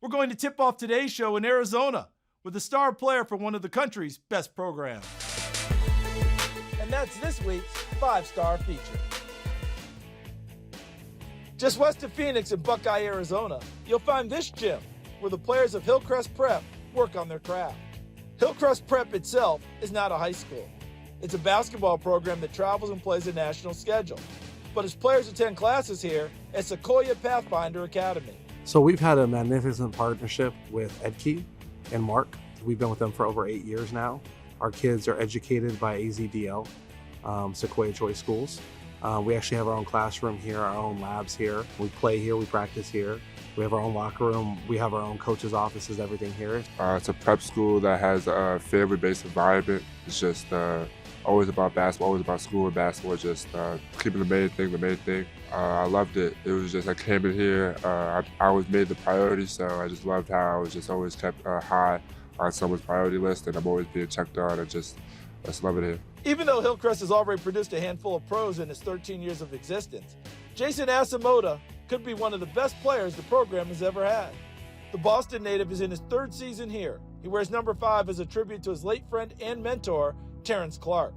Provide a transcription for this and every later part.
We're going to tip off today's show in Arizona with a star player for one of the country's best programs. And that's this week's 5-Star Feature. Just west of Phoenix in Buckeye, Arizona, you'll find this gym where the players of Hillcrest Prep work on their craft. Hillcrest Prep itself is not a high school. It's a basketball program that travels and plays a national schedule. But its players attend classes here at Sequoia Pathfinder Academy. So we've had a magnificent partnership with Edkey and Mark. We've been with them for over 8 years now. Our kids are educated by AZDL, Sequoia Choice Schools. We actually have our own classroom here, our own labs here. We play here, we practice here. We have our own locker room. We have our own coaches' offices, everything here. It's a prep school that has a family-based environment. It's just always about basketball, always about school and basketball, just keeping the main thing. I loved it. It was just, I came in here, I always made the priority, so I just loved how I was just always kept high on someone's priority list, and I'm always being checked on, and just love it here. Even though Hillcrest has already produced a handful of pros in its 13 years of existence, Jason Asemota could be one of the best players the program has ever had. The Boston native is in his 3rd season here. He wears number 5 as a tribute to his late friend and mentor, Terrence Clarke.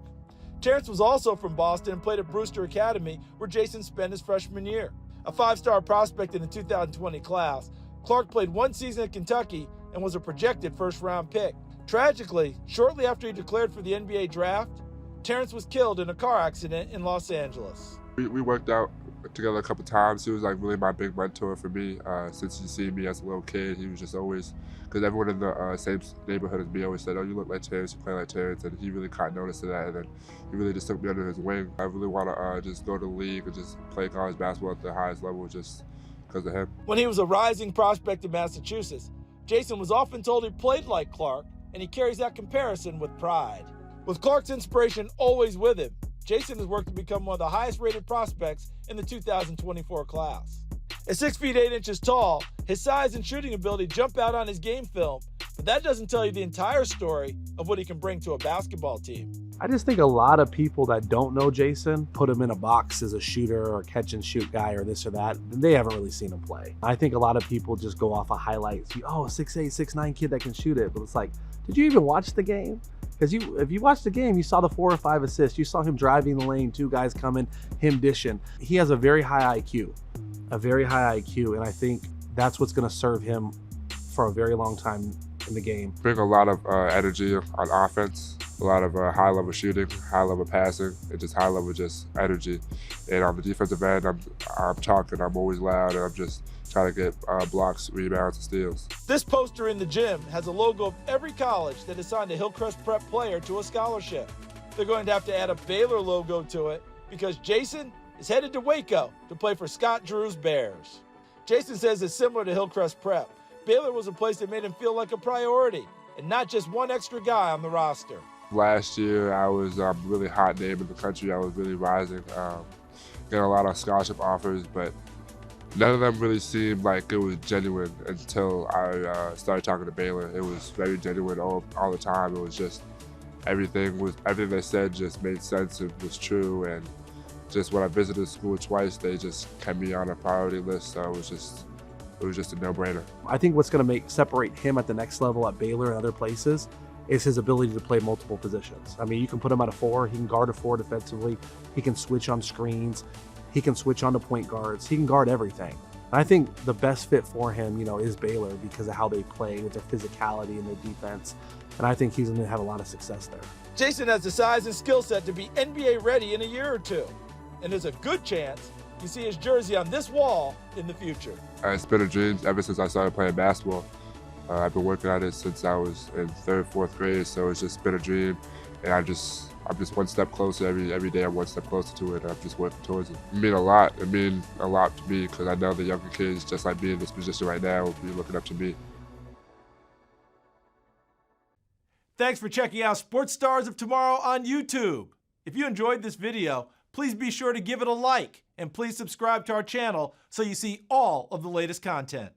Terrence was also from Boston and played at Brewster Academy, where Jason spent his freshman year. A 5-star prospect in the 2020 class, Clarke played 1 season at Kentucky and was a projected first-round pick. Tragically, shortly after he declared for the NBA draft, Terrence was killed in a car accident in Los Angeles. We worked out together a couple times. He was like really my big mentor for me. Since he seen me as a little kid, he was just always, because everyone in the same neighborhood as me always said, "Oh, you look like Terrence, you play like Terrence," and he really caught notice of that, and then he really just took me under his wing. I really want to just go to the league and just play college basketball at the highest level just because of him. When he was a rising prospect in Massachusetts, Jason was often told he played like Clarke, and he carries that comparison with pride. With Clarke's inspiration always with him, Jason has worked to become one of the highest-rated prospects in the 2024 class. At 6 feet 8 inches tall, his size and shooting ability jump out on his game film, but that doesn't tell you the entire story of what he can bring to a basketball team. I just think a lot of people that don't know Jason put him in a box as a shooter or catch and shoot guy or this or that. They haven't really seen him play. I think a lot of people just go off of highlights. Oh, 6'8", 6'9" kid that can shoot it. But it's like, did you even watch the game? Because if you watched the game, you saw the 4 or 5 assists. You saw him driving the lane, 2 guys coming, him dishing. He has a very high IQ, and I think that's what's going to serve him for a very long time in the game. Bring a lot of energy on offense, a lot of high-level shooting, high-level passing, and just high-level just energy. And on the defensive end, I'm talking, I'm always loud, and I'm just trying to get blocks, rebounds, and steals. This poster in the gym has a logo of every college that assigned a Hillcrest Prep player to a scholarship. They're going to have to add a Baylor logo to it because Jason is headed to Waco to play for Scott Drew's Bears. Jason says it's similar to Hillcrest Prep. Baylor was a place that made him feel like a priority and not just one extra guy on the roster. Last year, I was a really hot name in the country. I was really rising, getting a lot of scholarship offers, but none of them really seemed like it was genuine until I started talking to Baylor. It was very genuine all the time. It was just everything they said just made sense. It was true, and just when I visited the school twice, they just kept me on a priority list. So it was just a no-brainer. I think what's going to separate him at the next level at Baylor and other places is his ability to play multiple positions. I mean, you can put him at a 4, he can guard a 4 defensively, he can switch on screens, he can switch on to point guards, he can guard everything. And I think the best fit for him, is Baylor because of how they play with their physicality and their defense. And I think he's going to have a lot of success there. Jason has the size and skill set to be NBA ready in a year or 2. And there's a good chance you see his jersey on this wall in the future. It's been a dream ever since I started playing basketball. I've been working on it since I was in 3rd, 4th grade, so it's just been a dream. And I'm just one step closer every day. I'm one step closer to it. I'm just working towards it. It means a lot. It means a lot to me because I know the younger kids, just like me in this position right now, will be looking up to me. Thanks for checking out Sports Stars of Tomorrow on YouTube. If you enjoyed this video, please be sure to give it a like and please subscribe to our channel so you see all of the latest content.